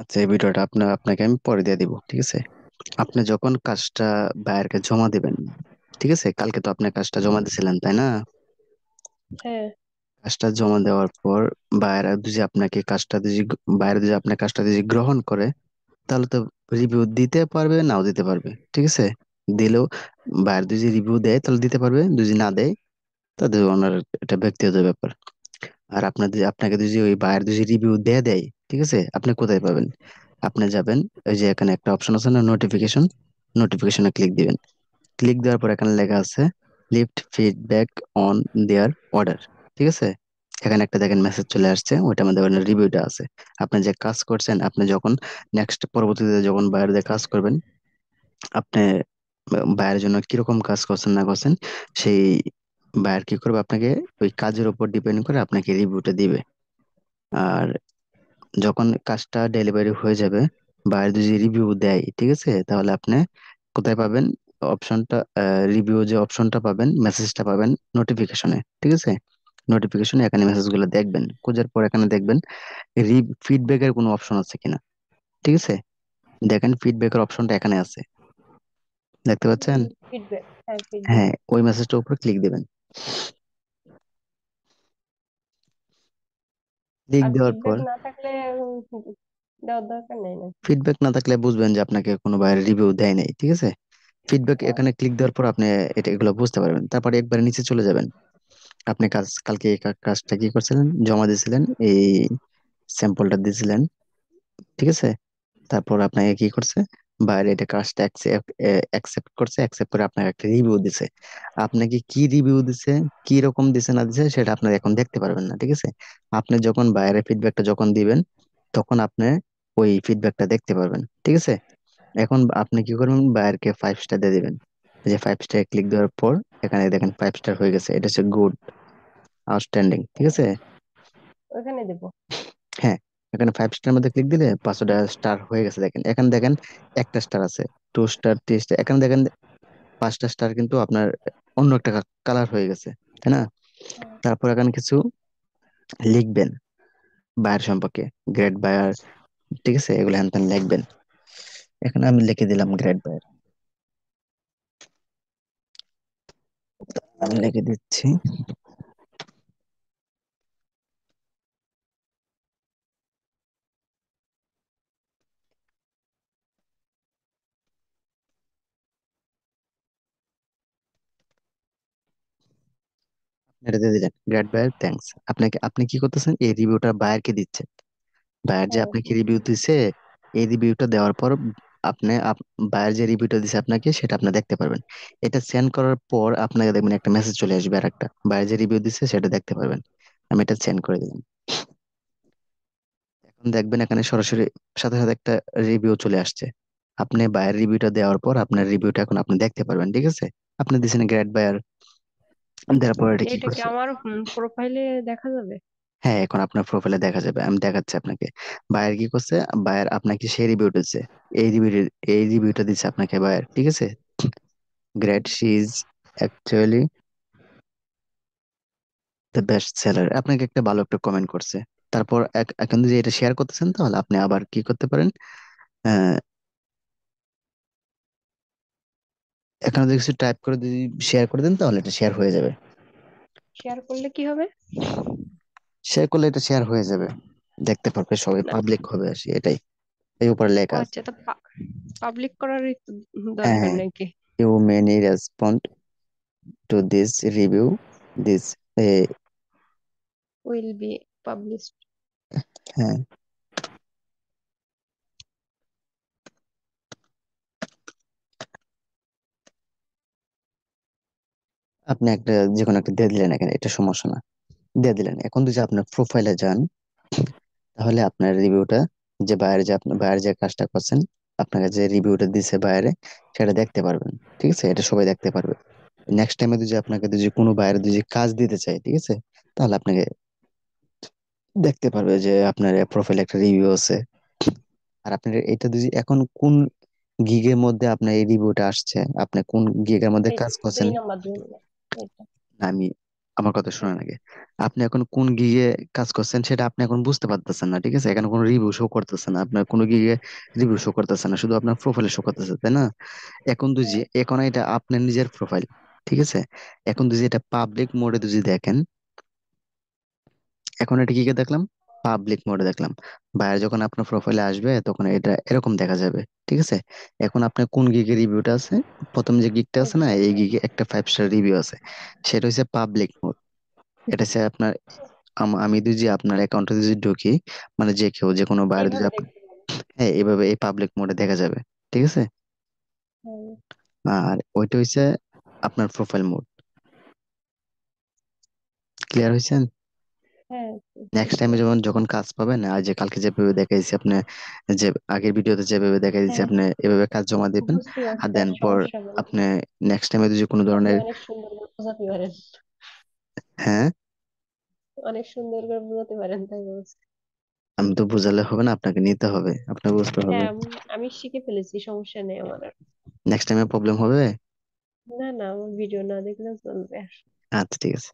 আচ্ছা, এই ভিডিওটা আপনাকে আমি পরে দিয়ে দিব, ঠিক আছে? আপনি যখন কাজটা বায়ারকে জমা দিবেন, ঠিক আছে, কালকে তো আপনি কাজটা জমা দিয়েছিলেন, তাই না? হ্যাঁ। কাজটা জমা দেওয়ার পর বায়ার যদি আপনাকে কাজটা যদি বায়ার যদি আপনার কাজটা যদি গ্রহণ করে, তাহলে তো রিভিউ দিতে পারবে, নাও দিতে পারবে, ঠিক আছে? দিলেও বায়ার যদি রিভিউ দেয় তাহলে দিতে পারবে, যদি না দেয় তাদের ওনার এটা ব্যক্তিগত ব্যাপার। আর আপনাকে যদি ওই বায়ার যদি রিভিউ দেয়, ঠিক আছে, আপনি কোথায় পাবেন? আপনি যাবেন, ওই যে এখানে একটা অপশন আছে না, নোটিফিকেশন, নোটিফিকেশনে ক্লিক দিবেন। ক্লিক দেওয়ার পর এখানে লেখা আছে lift feedback on their order, ঠিক আছে? এখানে একটা দেখেন মেসেজ চলে আসছে, ওইটার মধ্যে রিভিউটা আছে। আপনি যে কাজ করছেন, আপনি যখন নেক্সট পরবর্তীতে যখন বাইরে কাজ করবেন, আপনি বায়ের জন্য কিরকম কাজ করছেন না করছেন, সেই বায়ার কি করবে, আপনাকে ওই কাজের উপর ডিপেন্ড করে আপনাকে রিভিউটা দিবে। আর যখন কাজটা ডেলিভারি হয়ে যাবে, বায়ার যদি রিভিউ দেয়, ঠিক আছে, তাহলে আপনি কোথায় পাবেন অপশনটা? রিভিউ যে অপশনটা পাবেন, মেসেজটা পাবেন নোটিফিকেশনে, ঠিক আছে? নোটিফিকেশনে এখানে মেসেজগুলো দেখবেন, খোঁজার পর এখানে দেখবেন ফিডব্যাকের কোনো অপশন আছে কিনা, ঠিক আছে? দেখেন ফিডব্যাকের অপশনটা এখানে আছে, দেখতে পাচ্ছেন? ফিডব্যাক, হ্যাঁ ফিডব্যাক। হ্যাঁ, ওই মেসেজটার উপর ক্লিক দিবেন। ক্লিক আর দেওয়ার ফিডব্যাক পর না থাকলে দেওয়ার দরকার নেই নাকি? ফিডব্যাক না থাকলে বুঝবেন যে আপনাকে কোনো বাইরে রিভিউ দেয় নাই, ঠিক আছে? ফিডব্যাক ও, এখানে ক্লিক দেওয়ার পর আপনি এগুলো বুঝতে পারবেন। তারপরে একবারে নিচে চলে যাবেন। আপনি কালকে এই কাজটা কি করছিলেন, জমা দিয়েছিলেন, এই স্যাম্পলটা দিয়েছিলেন, ঠিক আছে? তারপর আপনাকে কি করছে, বাইরে এটা কাজটা অ্যাকসেপ্ট করছে, অ্যাকসেপ্ট করে আপনাকে একটা রিভিউ দিছে। আপনাকে কি রিভিউ দিছে, কি রকম দিছে না দিছে, সেটা আপনি এখন দেখতে পারবেন না, ঠিক আছে? আপনি যখন বাইরে ফিডব্যাকটা যখন দিবেন, তখন আপনি ওই ফিডব্যাকটা দেখতে পারবেন, ঠিক আছে? এখন আপনি কি করবেন, বায়ারকে 5 স্টার দিয়ে দিবেন। এই যে 5 স্টার ক্লিক দেওয়ার পর এখানে দেখেন 5 স্টার হয়ে গেছে, এটা হচ্ছে গুড, আউটস্ট্যান্ডিং, ঠিক আছে? ওইখানে দেবো। হ্যাঁ, এখানে 5 স্টার মধ্যে ক্লিক দিলে 5টা স্টার হয়ে গেছে। দেখেন এখানে দেখেন একটা স্টার আছে, 2 স্টার, 3 স্টার, এখানে দেখেন 5টা স্টার কিন্তু আপনার অন্য একটা কালার হয়ে গেছে, তাই না? তারপর এখানে কিছু লিখবেন বায়ার সম্পর্কে, গ্রেট বায়ার, ঠিক আছে, এগুলো হ্যান ত্যান লিখবেন। এখানে আমি লিখে দিলাম গ্রেট বায়ার, আমি লিখে দিচ্ছি। এটা দিয়ে দিলেন গ্রেট বায়ার, থ্যাঙ্কস। আপনি কি করতেছেন, এই রিভিউটা বায়ারকে দিচ্ছেন। বায়ার যে হ্যাঁ। আপনাকে রিভিউ দিছে, এই রিভিউটা দেওয়ার পর আপনি বায়ার যে রিভিউটা দিছে আপনাকে, সেটা আপনি দেখতে পারবেন। এটা সেন্ড করার পর আপনাকে দেখবেন একটা মেসেজ চলে আসবে, আর একটা বায়ার যে রিভিউ দিছে সেটা দেখতে পারবেন। আমি এটা সেন্ড করে দিলাম। এখন দেখবেন এখানে সরাসরি সাথে সাথে একটা রিভিউ চলে আসছে। আপনি বায়ার রিভিউটা দেওয়ার পর আপনার রিভিউটা এখন আপনি দেখতে পারবেন, ঠিক আছে? আপনি দিছেন গ্রেট বায়ার, দেওয়ার পর এটা কি এটা কি করছে? আমার প্রোফাইলে দেখা যাবে? হ্যাঁ, এখন আপনার প্রোফাইলে দেখা যাবে, আমি দেখাচ্ছি আপনাকে। বায়ার কি করছে, বায়ার আপনাকে সেই রিভিউ দিচ্ছে, এই রিভিউ এই রিভিউটা দিচ্ছে আপনাকে বায়ার, ঠিক আছে? Great, she is actually the best seller, আপনাকে একটা ভালো একটা কমেন্ট করছে। তারপর এখন যদি এটা শেয়ার করতেছেন, তাহলে আপনি আবার কি করতে পারেন, আহ, এখানে যদি কিছু টাইপ করে যদি শেয়ার করে দেন, তাহলে এটা শেয়ার হয়ে যাবে। শেয়ার করলে কি হবে? শেয়ার করলে এটা শেয়ার হয়ে যাবে, দেখতে পারবে সবাই, না। পাবলিক হবে আর কি, এটাই এই উপরে ও লেখা আছে। আচ্ছা, তো পাবলিক করারই তো হ্যাঁ দরকার হ্যাঁ, নাকি? You many respond to this review, this, will be published. হ্যাঁ, আপনি একটা যে কোনো একটা দিয়ে দিলেন, এখানে এটা সমস্যা না, দিয়ে দিলেন। এখন যদি আপনার প্রোফাইলে যান, তাহলে আপনার রিভিউটা, যে বাইরে যে আপনি বাইরে যে কাজটা করছেন, আপনাকে যে রিভিউটা দিছে বাইরে, সেটা দেখতে পারবেন, ঠিক আছে? এটা সবাই দেখতে পারবে। নেক্সট টাইমে যদি আপনাকে যদি কোনো বাইরে যদি কাজ দিতে চাই, ঠিক আছে, তাহলে আপনাকে দেখতে পারবে যে আপনার প্রোফাইলে একটা রিভিউ আছে। আর আপনার এটা যদি এখন কোন গিগের মধ্যে আপনার এই রিভিউটা আসছে, আপনি কোন গিগের মধ্যে এই কাজ করছেন, 2 নাম্বার, 2 নাম্বার এটা। আমার কথা শোনেন আগে। আপনি এখন কোন গিগে কাজ করছেন সেটা আপনি এখন বুঝতে পারতেছেন না, ঠিক আছে? এখানে কোনো রিভিউ শো করতেছে না, আপনার কোনো গিগে রিভিউ শো করতেছে না, শুধু আপনার প্রোফাইলে শো করতেছে, তাই না? এখন যদি হ্যাঁ, এখন এটা আপনার নিজের প্রোফাইল, ঠিক আছে? এখন যদি এটা পাবলিক মোডে যদি দেখেন, এখন এটা কি দেখলাম? পাবলিক মোডে দেখলাম। বাইরে যখন আপনার প্রোফাইলে আসবে তখন এটা এরকম দেখা যাবে, ঠিক আছে? এখন আপনার কোন গিগে রিভিউটা আছে? প্রথম যে গিগটা আছে না, এই গিগে একটা 5 স্টার রিভিউ আছে, সেটা হচ্ছে পাবলিক মোড। এটা হচ্ছে আপনার আমি যদি আপনার অ্যাকাউন্টে যদি ঢুকি, মানে যে কেউ যে কোনো বাইরে যদি এইভাবে দেখতে পাবো। হ্যাঁ, এভাবে এই পাবলিক মোডে দেখা যাবে, ঠিক আছে? হ্যাঁ, আর ওইটা হচ্ছে আপনার প্রোফাইল মোড। ক্লিয়ার হয়েছে? হ্যাঁ, নেক্সট বুঝতে টাইমে যখন পারছি। যখন কাজ পাবেন, আর যে কালকে যেভাবে দেখাইছি আপনি, যে আগের ভিডিওতে যেভাবে দেখাই দিয়েছি, হ্যাঁ, আপনি এভাবে কাজ জমা দিবেন। বুঝতে আর পারছি, দেন আর পর সমস্যা নেই। আপনি নেক্সট টাইমে যদি কোনো আপনি ধরনের, অনেক সুন্দর করে বোঝাতে পারেন। হ্যাঁ, অনেক সুন্দর করে বোঝাতে পারেন, তাই বলছি। আমি তো বুঝালে হবে না, আপনাকে নিতে হবে, আপনাকে বুঝতে হবে। হ্যাঁ, আমি শিখে ফেলেছি, সমস্যা নেই আমার আর। নেক্সট টাইমে প্রবলেম হবে। না না, আমার ভিডিও না দেখলেও চলবে। আচ্ছা, ঠিক আছে।